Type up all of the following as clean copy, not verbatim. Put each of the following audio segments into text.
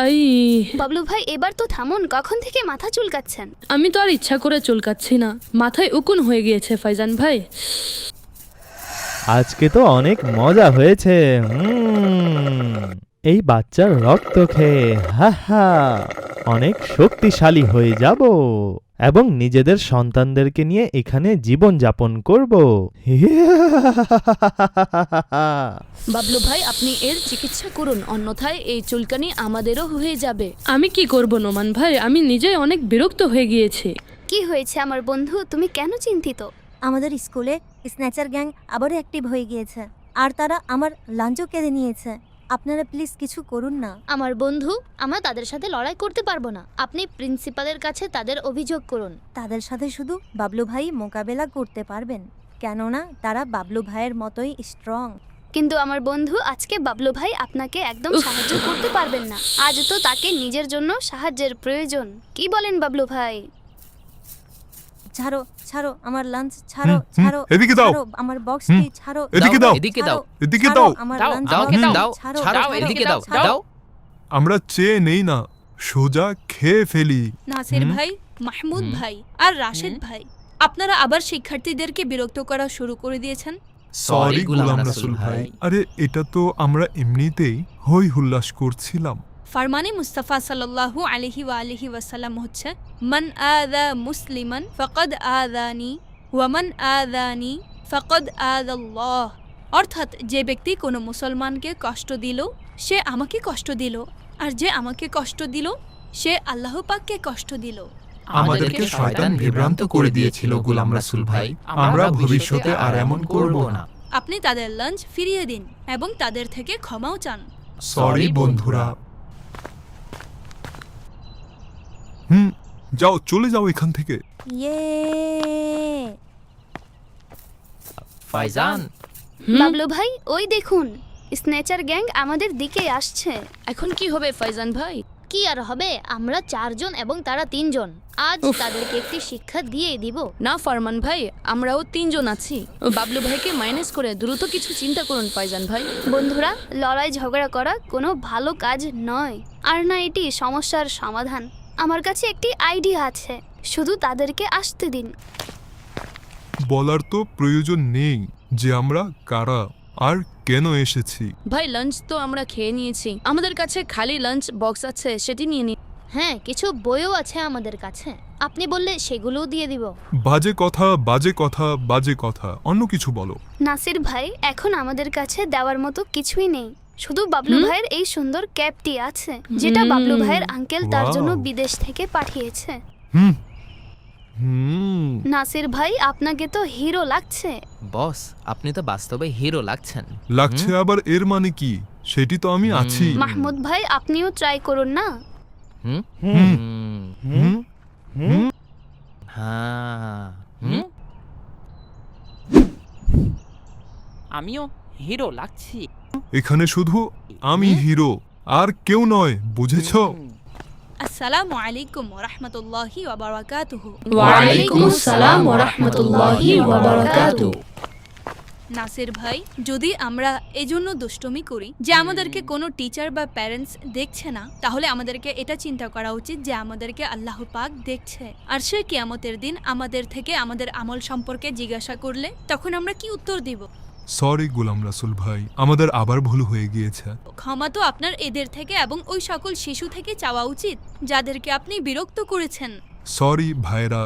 এই বাবলু ভাই এবার তো থামুন, কখন থেকে মাথা চুলকাচ্ছেন? আমি তো আর ইচ্ছা করে চুলকাচ্ছি না, মাথায় উকুন হয়ে গিয়েছে ফাইজান ভাই। আজকে তো অনেক মজা হয়েছে। এই বাচ্চার রক্ত খেয়ে হা হা অনেক শক্তিশালী হয়ে যাব এবং নিজেদের সন্তানদেরকে নিয়ে এখানে জীবন যাপন করব। বাবলু ভাই আপনি এর চিকিৎসা করুন, অন্যথায় এই চুলকানি আমাদেরও হয়ে যাবে। আমি কি করব নোমান ভাই, আমি নিজে অনেক বিরক্ত হয়ে গিয়েছি। কি হয়েছে আমার বন্ধু, তুমি কেন চিন্তিত? আমাদের স্কুলে স্ন্যাচার গ্যাং আবারও অ্যাক্টিভ হয়ে গিয়েছে আর তারা আমার লাঞ্চও কেড়ে নিয়েছে। আপনারা প্লিজ কিছু করুন না। আমার বন্ধু, আমরা তাদের সাথে লড়াই করতে পারবো না। আপনি প্রিন্সিপালের কাছে তাদের অভিযোগ করুন। তাদের সাথে শুধু বাবলু ভাই মোকাবেলা করতে পারবেন, কেননা তারা বাবলু ভাইয়ের মতোই স্ট্রং। কিন্তু আমার বন্ধু, আজকে বাবলু ভাই আপনাকে একদম সাহায্য করতে পারবেন না। আজ তো তাকে নিজের জন্য সাহায্যের প্রয়োজন। কি বলেন বাবলু ভাই? ছাড়ো ছাড়ো আমার লাঞ্চ, ছাড়ো ছাড়ো, এদিকে দাও। ছাড়ো আমার বক্সটি, ছাড়ো এদিকে দাও, এদিকে দাও, এদিকে ছাড়ো দাও, আমার দাও লাঞ্চ দাও বক্সটি, দাও, ছাড়ো ছাড়াও, ছাড়ো, এদিকে দাও ছাড়ো। দাও। আমরা চেয়ে নেই না, সোজা খেয়ে ফেলি। নাসির ভাই, মাহমুদ ভাই আর রাশেদ ভাই, আপনারা আবার শিক্ষার্থীদেরকে বিরক্ত করা শুরু করে দিয়েছেন। সরি গোলাম রাসূল ভাই। আরে এটা তো আমরা এমনিতেই হই হুল্লাস করছিলাম। ফারমানে মুস্তাফা সাল্লাল্লাহু আলাইহি ওয়া আলিহি ওয়াসাল্লাম হচ্ছে, মান আযা মুসলিমান ফাকাদ আযানি ওয়া মান আযানি ফাকাদ আযাল্লাহ। অর্থাৎ যে ব্যক্তি কোনো মুসলমানকে কষ্ট দিল সে আমাকে কষ্ট দিল, আর যে আমাকে কষ্ট দিল সে আল্লাহ পাককে কষ্ট দিল। আমাদেরকে শয়তান বিভ্রান্ত করে দিয়েছিল গোলাম রাসূল ভাই, আমরা ভবিষ্যতে আর এমন করব না। আপনি তাদের লাঞ্চ ফিরিয়ে দিন এবং তাদের থেকে ক্ষমাও চান। সরি বন্ধুরা। যাও, চলে যাও এখান থেকে। ইয়ে ফাইজান, বাবলু ভাই, ওই দেখুন স্ন্যাচার গ্যাং আমাদের দিকে আসছে। এখন কি হবে ফাইজান ভাই? কি আর হবে, আমরা 4 জন এবং তারা 3 জন। আজ তাদেরকে একটি শিক্ষা দিয়ে দিব। না ফারমান ভাই, আমরাও 3 জন আছি। বাবলু ভাইকে মাইনাস করে দ্রুত কিছু চিন্তা করুন ফাইজান ভাই। বন্ধুরা, লড়াই ঝগড়া করা কোনো ভালো কাজ নয়, আর না এটি সমস্যার সমাধান। আমার কাছে একটি আইডিয়া আছে, শুধু তাদেরকে আসতে দিন। বলার তো প্রয়োজন নেই যে আমরা কারা আর কেন এসেছি। ভাই লাঞ্চ তো আমরা খেয়ে নিয়েছি, আমাদের কাছে খালি লাঞ্চ বক্স আছে, সেটি নিয়ে নিন। হ্যাঁ, কিছু বইও আছে আমাদের কাছে, আপনি বললে সেগুলোও দিয়ে দিব। বাজে কথা, বাজে কথা, বাজে কথা, অন্য কিছু বলো। নাসির ভাই, এখন আমাদের কাছে দেওয়ার মতো কিছুই নেই, শুধু বাবলু ভাইয়ের এই সুন্দর ক্যাপটি আছে, যেটা বাবলু ভাইয়ের আঙ্কেল তার জন্য Wow. বিদেশ থেকে পাঠিয়েছে। হুম। নাসির ভাই, আপনাকে তো হিরো লাগছে। বস আপনি তো বাস্তবে হিরো লাগছেন। লাগছে আবার এর মানে কি? সেটি তো আমি আছি। মাহমুদ ভাই, আপনিও ট্রাই করুন না। হুম হুম। হুম হুম। হ্যাঁ আমিও হিরো লাগছি। এখানে শুধু আমি হিরো, আর কেউ নয়, বুঝেছো? আসসালামু আলাইকুম ওয়া রাহমাতুল্লাহি ওয়া বারাকাতুহু। ওয়া আলাইকুমুস সালাম ওয়া রাহমাতুল্লাহি ওয়া বারাকাতুহু। নাসির ভাই, যদি আমরা এজন্য দুষ্টুমি করি যে আমাদেরকে কোনো টিচার বা প্যারেন্টস দেখছে না, তাহলে আমাদেরকে এটা চিন্তা করা উচিত যে আমাদেরকে আল্লাহ পাক দেখছে, আর সে কিয়ামতের দিন আমাদের থেকে আমাদের আমল সম্পর্কে জিজ্ঞাসা করলে তখন আমরা কি উত্তর দিব? সরি গোলাম রাসূল ভাই, আমাদের আবার ভুল হয়ে গিয়েছে। ক্ষমা তো আপনার এদের থেকে এবং ওই সকল শিশু থেকে চাওয়া উচিত যাদেরকে আপনি বিরক্ত করেছেন। সরি ভাইরা।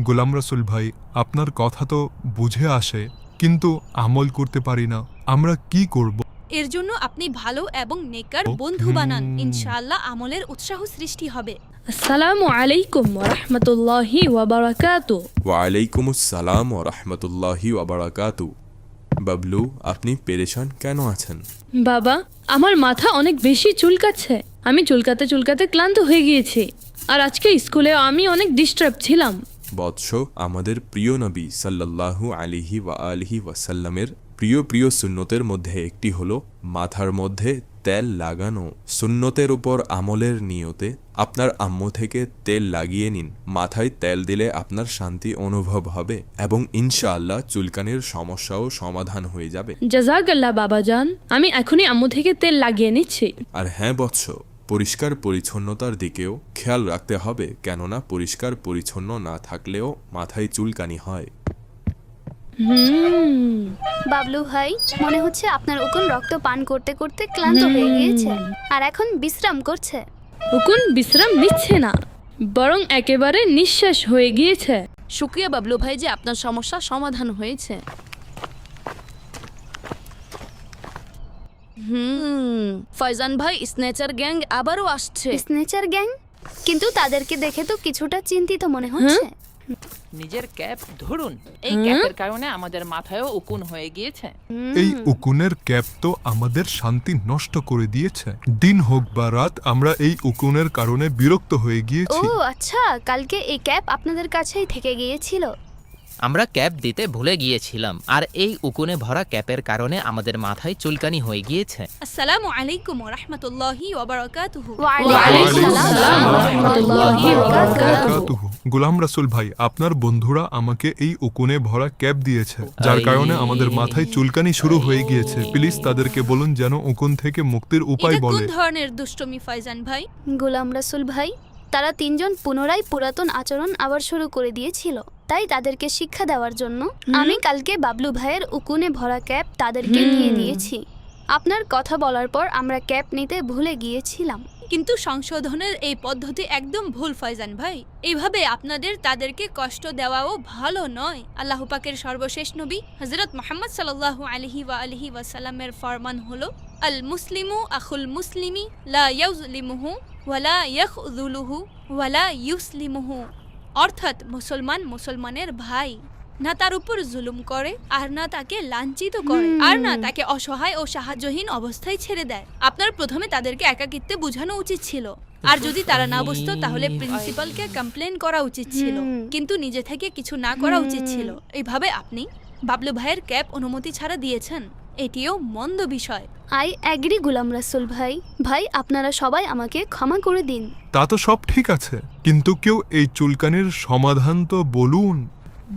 গোলাম রাসূল ভাই, আপনার কথা তো বুঝে আসে, কিন্তু আমল করতে পারি না। আমরা কি করব? এর জন্য আপনি ভালো এবং নেকার বন্ধু বানান, ইনশাআল্লাহ আমলের উৎসাহ সৃষ্টি হবে। আসসালামু আলাইকুম ওয়া রাহমাতুল্লাহি ওয়া বারাকাতুহু। ওয়ালাইকুম আসসালাম ওয়া রাহমাতুল্লাহি ওয়া বারাকাতু। বাবলু, আপনি পেরেশান কেন আছেন? বাবা, আমার মাথা অনেক বেশি চুলকাচ্ছে, আমি চুলকাতে চুলকাতে ক্লান্ত হয়ে গিয়েছি, আর আজকে স্কুলে আমি অনেক ডিস্টার্ব ছিলাম। বৎস, আমাদের প্রিয় নবী সাল্লাল্লাহু আলাইহি ওয়া আলিহি ওয়াসাল্লামের প্রিয় সুন্নতের মধ্যে একটি হলো মাথার মধ্যে তেল লাগানো। সুন্নতের উপর আমলের নিয়তে আপনার আম্মু থেকে তেল লাগিয়ে নিন। মাথায় তেল দিলে আপনার শান্তি অনুভব হবে এবং ইনশাআল্লাহ চুলকানির সমস্যাও সমাধান হয়ে যাবে। জাযাকাল্লাহ বাবাজান, আমি এখনই আম্মু থেকে তেল লাগিয়ে নিচ্ছি। আর হ্যাঁ বৎস, পরিষ্কার পরিচ্ছন্নতার দিকেও খেয়াল রাখতে হবে, কেননা পরিষ্কার পরিচ্ছন্ন না থাকলেও মাথায় চুলকানি হয়। বাবলু ভাই, মনে হচ্ছে আপনার উকুন রক্ত পান করতে করতে ক্লান্ত হয়ে গিয়েছে আর এখন বিশ্রাম করছে। উকুন বিশ্রাম নিচ্ছে না, বরং একেবারে নিঃশ্বাস হয়ে গিয়েছে। শুক্রিয়া বাবলু ভাই যে আপনার সমস্যা সমাধান হয়েছে। ফয়জান ভাই, স্নেচার গ্যাং আবারও আসছে। স্নেচার গ্যাং? কিন্তু তাদেরকে দেখে তো কিছুটা চিন্তিত মনে হচ্ছে। নিজের ক্যাপ ধরুন, এই ক্যাপের কারণে আমাদের মাথায়ও উকুন হয়ে গিয়েছে। এই উকুনের ক্যাপ তো আমাদের শান্তি নষ্ট করে দিয়েছে। দিন হোক বা রাত, আমরা এই উকুনের কারণে বিরক্ত হয়ে ও গিয়েছি। আচ্ছা, কালকে এই ক্যাপ আপনাদের কাছেই থেকে গিয়েছিল। আমরা ক্যাপ দিতে ভুলে গিয়েছিলাম, আর এই উকুনে ভরা ক্যাপের কারণে আমাদের মাথায় চুলকানি হয়ে গিয়েছে। আসসালামু আলাইকুম ওয়া রাহমাতুল্লাহি ওয়া বারাকাতুহু। গোলাম রাসূল ভাই, আপনার বন্ধুরা আমাকে এই উকুনে ভরা ক্যাপ দিয়েছে, যার কারণে আমাদের মাথায় চুলকানি শুরু হয়ে গিয়েছে। প্লিজ তাদেরকে বলুন যেন উকুন থেকে মুক্তির উপায় এটা কোন বলে। ধরনের দুষ্টমি ফয়জান ভাই? গোলাম রাসূল ভাই, তারা তিনজন পুনরায় পুরাতন আচরণ আবার শুরু করে দিয়েছিল, তাই তাদেরকে শিক্ষা দেওয়ার জন্য আমি কালকে বাবলু ভাইয়ের উকুনে ভরা ক্যাপ তাদেরকে দিয়ে দিয়েছি। আপনার কথা বলার পর আমরা ক্যাপ নিতে ভুলে গিয়েছিলাম। কিন্তু সংশোধনের এই পদ্ধতি একদম ভুল ফয়জান ভাই। এইভাবে আপনাদের তাদেরকে কষ্ট দেওয়াও ভালো নয়। আল্লাহ পাকের সর্বশেষ নবী হযরত মুহাম্মদ সাল্লাল্লাহু আলাইহি ওয়া আলিহি ওয়াসাল্লামের ফরমান হলো, আল মুসলিমু আখুল মুসলিমি লা ইয়াজলিমুহু ওয়া লা ইয়াখযুলুহু ওয়া লা ইউসলিমুহু। অর্থাৎ মুসলমান মুসলমানের ভাই, না তার উপর জুলুম করে, আর না তাকে লাঞ্ছিত করে, আর না তাকে অসহায় ও সাহায্যহীন অবস্থায় ছেড়ে দেয়। আপনার প্রথমে তাদেরকে একাকিত্বে বোঝানো উচিত ছিল, আর যদি তারা না বুঝতো তাহলে প্রিন্সিপালকে কমপ্লেন করা উচিত ছিল, কিন্তু নিজে থেকে কিছু না করা উচিত ছিল। এইভাবে আপনি বাবলু ভাইয়ের ক্যাপ অনুমতি ছাড়া দিয়েছেন, এটিও মন্দ বিষয়। আই অ্যাগ্রি গোলাম রাসূল ভাই। ভাই, আপনারা সবাই আমাকে ক্ষমা করে দিন। তা তো সব ঠিক আছে, কিন্তু কেউ এই চুলকানির সমাধান তো বলুন।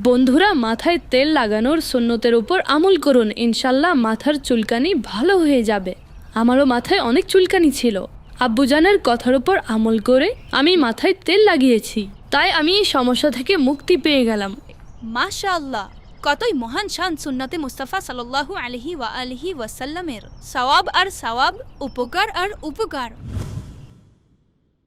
বন্ধুরা, মাথায় তেল লাগানোর সুন্নতের উপর আমল করুন, ইনশাল্লাহ মাথার চুলকানি ভালো হয়ে যাবে। আমারও মাথায় অনেক চুলকানি ছিল, আব্বুজানের কথার উপর আমল করে আমি মাথায় তেল লাগিয়েছি, তাই আমি এই সমস্যা থেকে মুক্তি পেয়ে গেলাম। মাশাআল্লাহ, কতই মহান শান সুন্নতে মুস্তাফা সাল্লাল্লাহু আলাইহি ওয়া আলিহি ওয়াসাল্লামের। সওয়াব আর সওয়াব, উপকার আর উপকার।